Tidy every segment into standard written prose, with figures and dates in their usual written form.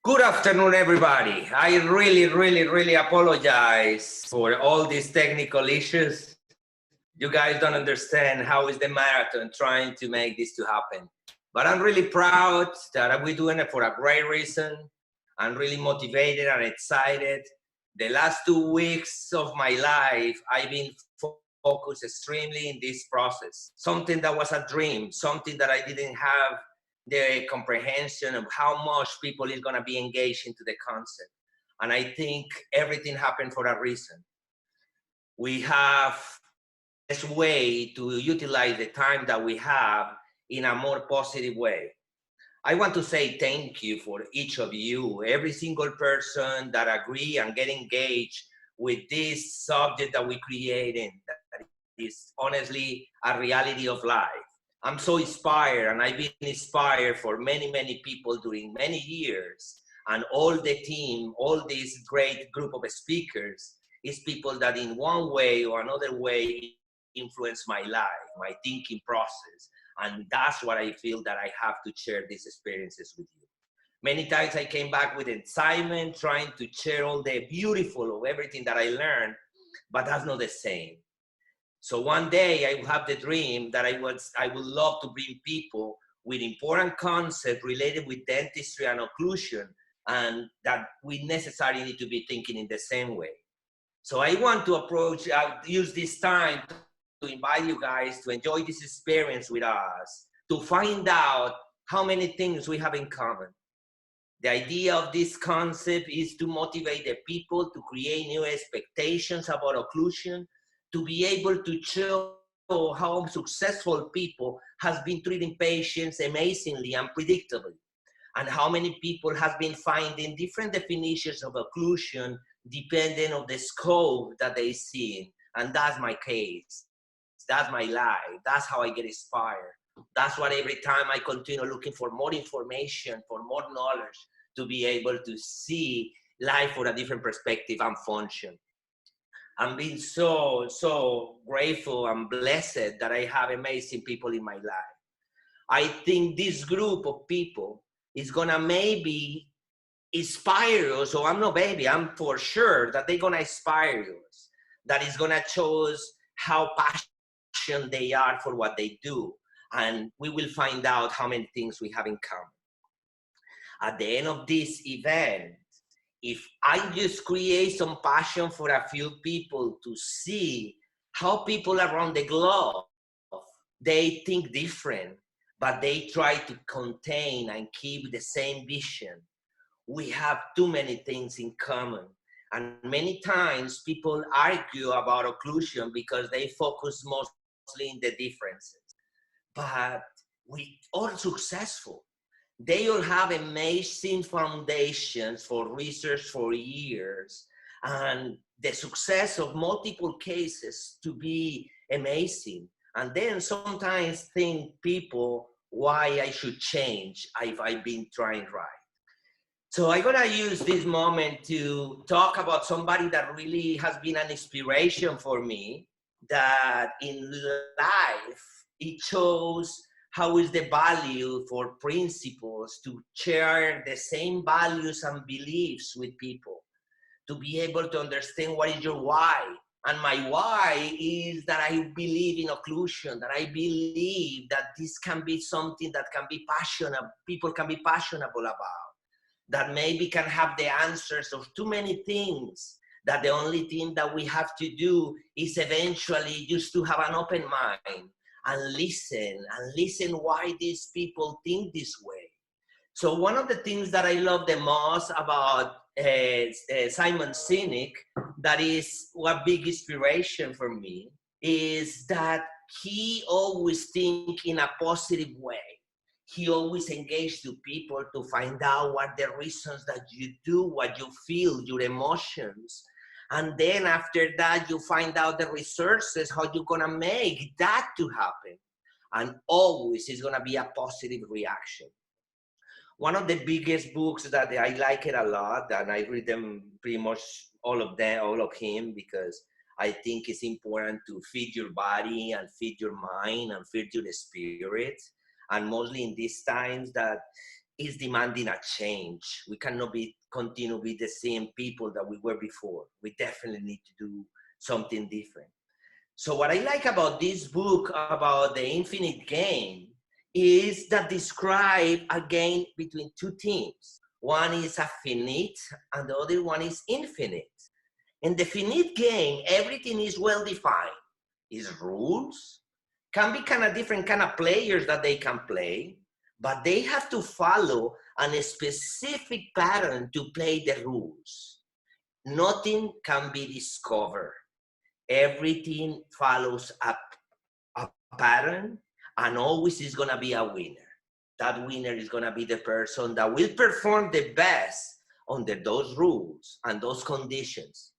Good afternoon, everybody. I really apologize for all these technical issues. You guys don't understand how is the marathon trying to make this to happen. But I'm really proud that we're doing it for a great reason. I'm really motivated and excited. The last 2 weeks of my life, I've been focused extremely in this process. Something that was a dream, something that I didn't have the comprehension of how much people is going to be engaged into the concept. And I think everything happened for a reason. We have this way to utilize the time that we have in a more positive way. I want to say thank you for each of you, every single person that agree and get engaged with this subject that we created that is honestly a reality of life. I'm so inspired, and I've been inspired for many people during many years. And all the team, all this great group of speakers is people that in one way or another way influence my life, my thinking process. And that's what I feel that I have to share these experiences with you. Many times I came back with excitement, trying to share all the beautiful of everything that I learned, but that's not the same. So one day I will have the dream that I would love to bring people with important concepts related with dentistry and occlusion, and that we necessarily need to be thinking in the same way. So I want to use this time to invite you guys to enjoy this experience with us, to find out how many things we have in common. The idea of this concept is to motivate the people to create new expectations about occlusion, to be able to show how successful people has been treating patients amazingly and predictably, and how many people have been finding different definitions of occlusion depending on the scope that they see. And that's my case. That's my life. That's how I get inspired. That's what every time I continue looking for more information, for more knowledge, to be able to see life for a different perspective and function. I'm being so grateful and blessed that I have amazing people in my life. I think this group of people is gonna maybe inspire us, so I'm for sure that they're gonna inspire us, that is gonna show us how passionate they are for what they do, and we will find out how many things we have in common. At the end of this event, if I just create some passion for a few people to see how people around the globe, they think different, but they try to contain and keep the same vision. We have too many things in common. And many times people argue about occlusion because they focus mostly in the differences. But we are successful. They all have amazing foundations for research for years, and the success of multiple cases to be amazing. And then sometimes think people why I should change if I've been trying right. So I'm gonna use this moment to talk about somebody that really has been an inspiration for me, that in life, it shows how is the value for principles to share the same values and beliefs with people, to be able to understand what is your why. And my why is that I believe in occlusion, that I believe that this can be something that can be passionate, people can be passionate about, that maybe can have the answers of too many things, that the only thing that we have to do is eventually just to have an open mind and listen why these people think this way. So one of the things that I love the most about Simon Sinek, that is a big inspiration for me, is that he always think in a positive way. He always engaged to people to find out what the reasons that you do, what you feel, your emotions. And then after that, you find out the resources, how you're gonna make that to happen. And always it's gonna be a positive reaction. One of the biggest books that I like it a lot, and I read them pretty much all of him, because I think it's important to feed your body and feed your mind and feed your spirit. And mostly in these times that is demanding a change. We cannot continue with the same people that we were before. We definitely need to do something different. So what I like about this book about the infinite game is that describe a game between two teams. One is a finite and the other one is infinite. In the finite game, everything is well defined. Is rules, can be kind of different kind of players that they can play, but they have to follow a specific pattern to play the rules. Nothing can be discovered. Everything follows a pattern, and always is going to be a winner. That winner is going to be the person that will perform the best under those rules and those conditions.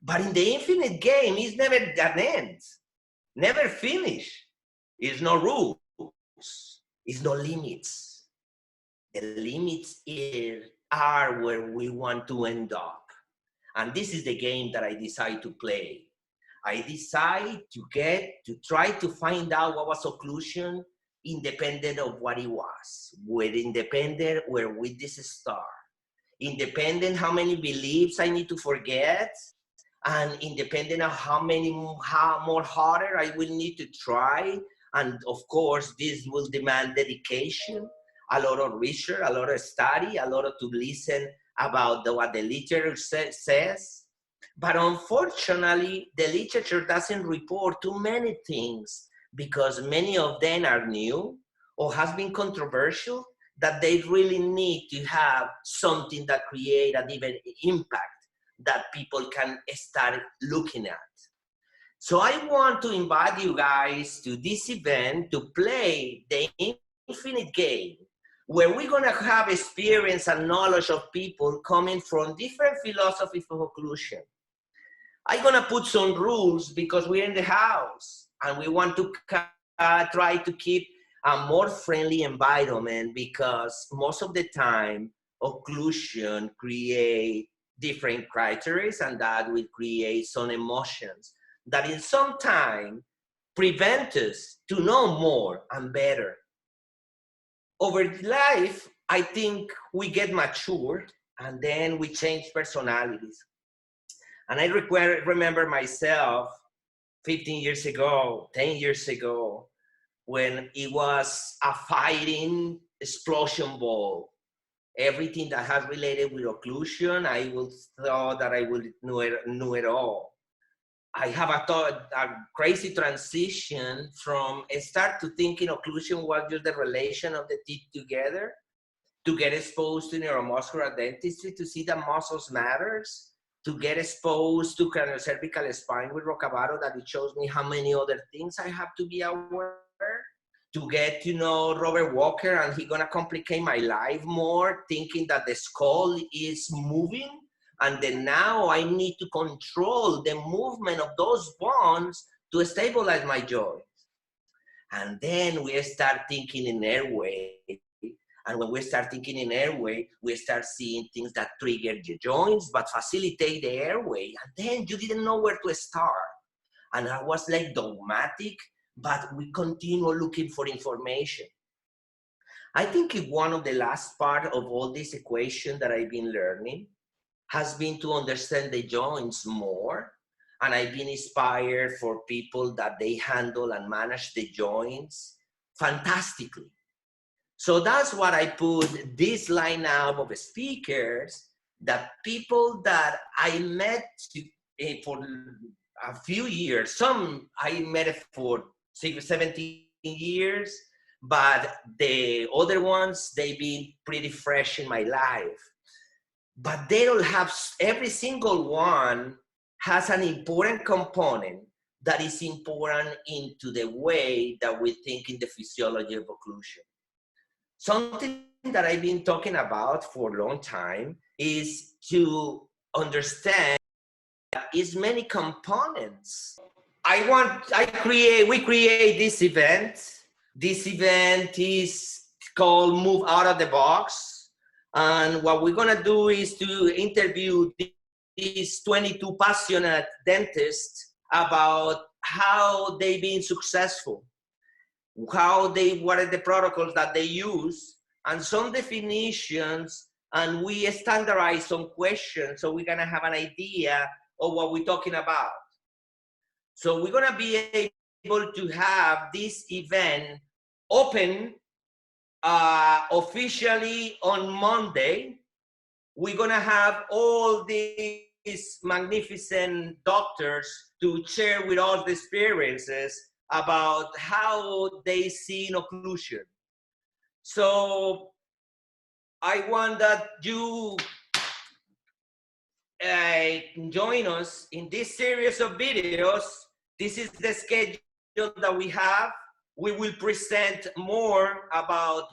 But in the infinite game, it's never an end, never finish. It's no rules, it's no limits. The limits are where we want to end up. And this is the game that I decide to play. I decide to try to find out what was occlusion, independent of what it was. With independent where with this star. Independent how many beliefs I need to forget, and independent of how more harder I will need to try. And of course, this will demand dedication, a lot of research, a lot of study, a lot of to listen about what the literature says. But unfortunately, the literature doesn't report too many things because many of them are new or has been controversial, that they really need to have something that create a different impact that people can start looking at. So I want to invite you guys to this event to play the infinite game, where we're gonna have experience and knowledge of people coming from different philosophies of occlusion. I'm gonna put some rules because we're in the house and we want to try to keep a more friendly environment, because most of the time occlusion create different criteria, and that will create some emotions that in some time prevent us to know more and better. Over life, I think we get mature and then we change personalities. And I remember myself 15 years ago, 10 years ago, when it was a fighting explosion ball. Everything that has related with occlusion, I would thought that I would knew it all. I have a crazy transition from start to thinking occlusion was just the relation of the teeth together, to get exposed to neuromuscular dentistry, to see that muscles matters, to get exposed to craniocervical spine with Roccabato, that it shows me how many other things I have to be aware, to get to know Robert Walker, and he's gonna complicate my life more, thinking that the skull is moving, and then now I need to control the movement of those bones to stabilize my joints. And then we start thinking in airway. And when we start thinking in airway, we start seeing things that trigger the joints, but facilitate the airway. And then you didn't know where to start. And I was like dogmatic, but we continue looking for information. I think one of the last part of all this equation that I've been learning has been to understand the joints more. And I've been inspired for people that they handle and manage the joints fantastically. So that's what I put this lineup of speakers, that people that I met for a few years. Some I met for 17 years, but the other ones, they've been pretty fresh in my life. But they don't have, every single one has an important component that is important into the way that we think in the physiology of occlusion. Something that I've been talking about for a long time is to understand that is many components. We create this event. This event is called Move Out of the Box. And what we're gonna do is to interview these 22 passionate dentists about how they've been successful, what are the protocols that they use and some definitions, and we standardize some questions so we're gonna have an idea of what we're talking about. So we're gonna be able to have this event open officially on Monday. We're gonna have all these magnificent doctors to share with us the experiences about how they see occlusion. So I want that you join us in this series of videos. This is the schedule that we have. We will present more about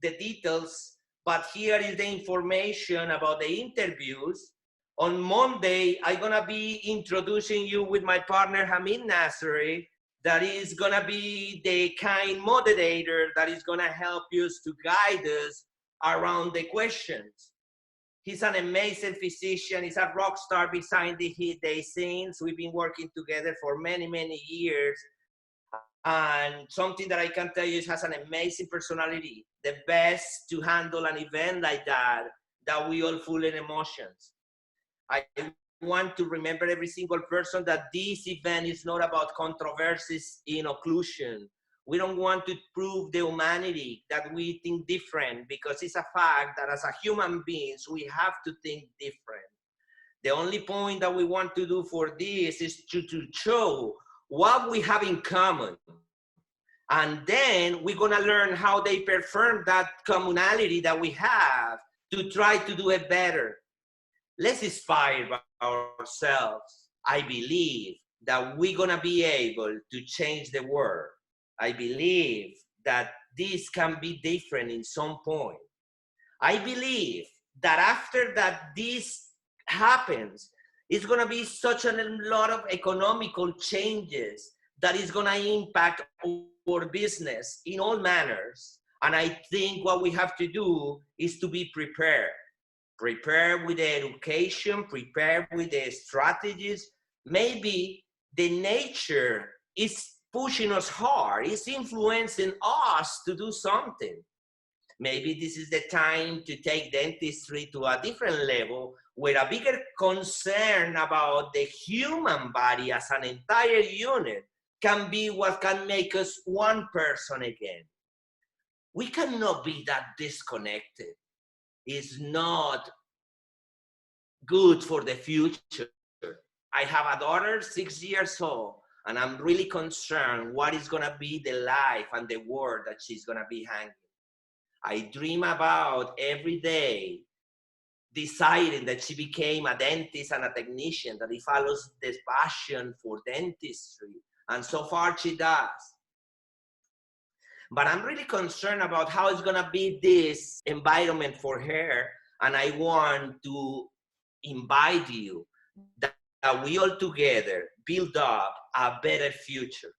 the details, but here is the information about the interviews. On Monday, I'm gonna be introducing you with my partner Hamid Nassery, that is gonna be the kind moderator that is gonna help you to guide us around the questions. He's an amazing physician. He's a rock star behind the scenes. We've been working together for many, many years. And something that I can tell you is has an amazing personality, the best to handle an event like that we all full in emotions. I want to remember every single person that this event is not about controversies in occlusion. We don't want to prove the humanity that we think different, because it's a fact that as a human beings, we have to think different. The only point that we want to do for this is to show what we have in common. And then we're gonna learn how they perform that commonality that we have to try to do it better. Let's inspire ourselves. I believe that we're gonna be able to change the world. I believe that this can be different in some point. I believe that after that this happens, it's gonna be such a lot of economical changes that is gonna impact our business in all manners. And I think what we have to do is to be prepared. Prepare with the education, prepare with the strategies. Maybe the nature is pushing us hard, it's influencing us to do something. Maybe this is the time to take dentistry to a different level, where a bigger concern about the human body as an entire unit can be what can make us one person again. We cannot be that disconnected. It's not good for the future. I have a daughter, 6 years old, and I'm really concerned what is gonna be the life and the world that she's gonna be hanging. I dream about every day deciding that she became a dentist and a technician, that he follows this passion for dentistry, and so far she does. But I'm really concerned about how it's gonna be this environment for her, and I want to invite you that we all together build up a better future.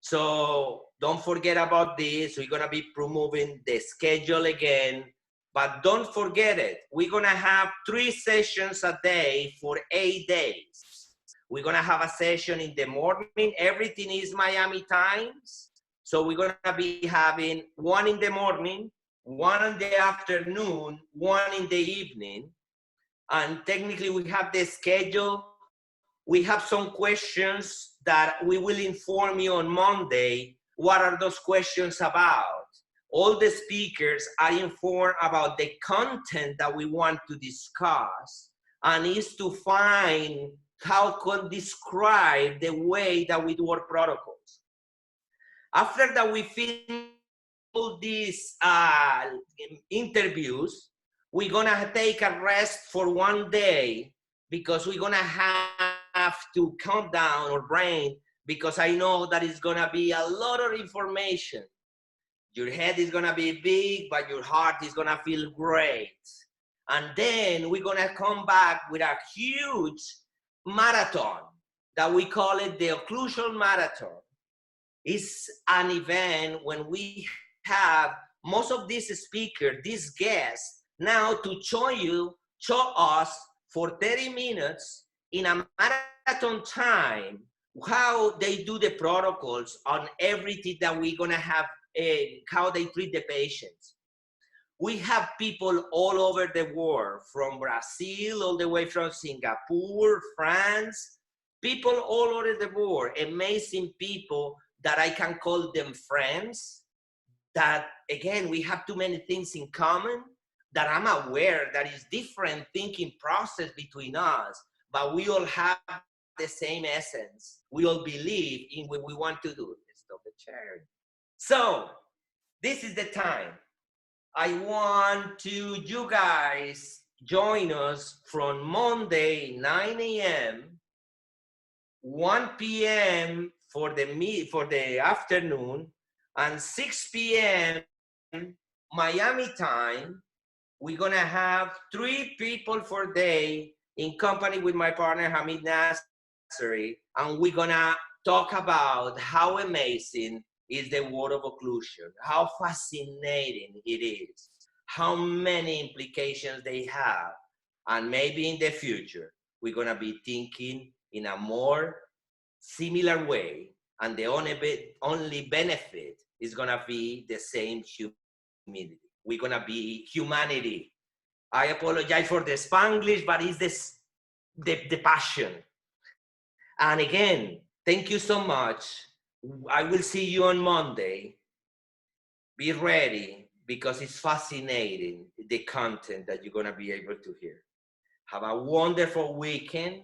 So don't forget about this. We're gonna be promoting the schedule again, but don't forget it. We're gonna have 3 sessions a day for 8 days. We're gonna have a session in the morning. Everything is Miami times. So we're gonna be having 1 in the morning, 1 in the afternoon, 1 in the evening. And technically we have the schedule. We have some questions that we will inform you on Monday. What are those questions about? All the speakers are informed about the content that we want to discuss, and is to find how can describe the way that we do our protocols. After that we finish all these interviews, we're gonna take a rest for 1 day, because we're gonna have to calm down our brain, because I know that it's gonna be a lot of information. Your head is gonna be big, but your heart is gonna feel great. And then we're gonna come back with a huge marathon that we call it the Occlusion Marathon. It's an event when we have most of these speakers, these guests, now to show us for 30 minutes in a marathon time how they do the protocols on everything that we're gonna have, how they treat the patients. We have people all over the world, from Brazil, all the way from Singapore, France, people all over the world, amazing people that I can call them friends, that again, we have too many things in common, that I'm aware that is different thinking process between us, but we all have the same essence. We all believe in what we want to do. Let's stop the sharing. So this is the time. I want to you guys join us from Monday, 9 a.m., 1 p.m. for the afternoon, and 6 p.m. Miami time. We're gonna have 3 people for day in company with my partner Hamid Nasseri, and we're gonna talk about how amazing is the world of occlusion, how fascinating it is, how many implications they have, and maybe in the future we're gonna be thinking in a more similar way, and the only benefit is gonna be the same humility. We're gonna be humanity. I apologize for the Spanglish, but it's this the passion. And again, thank you so much. I will see you on Monday. Be ready, because it's fascinating, the content that you're gonna be able to hear. Have a wonderful weekend.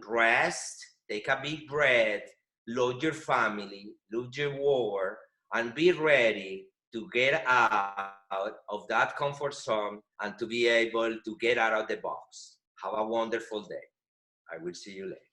Rest, take a big breath, love your family, love your war, and be ready to get out of that comfort zone and to be able to get out of the box. Have a wonderful day. I will see you later.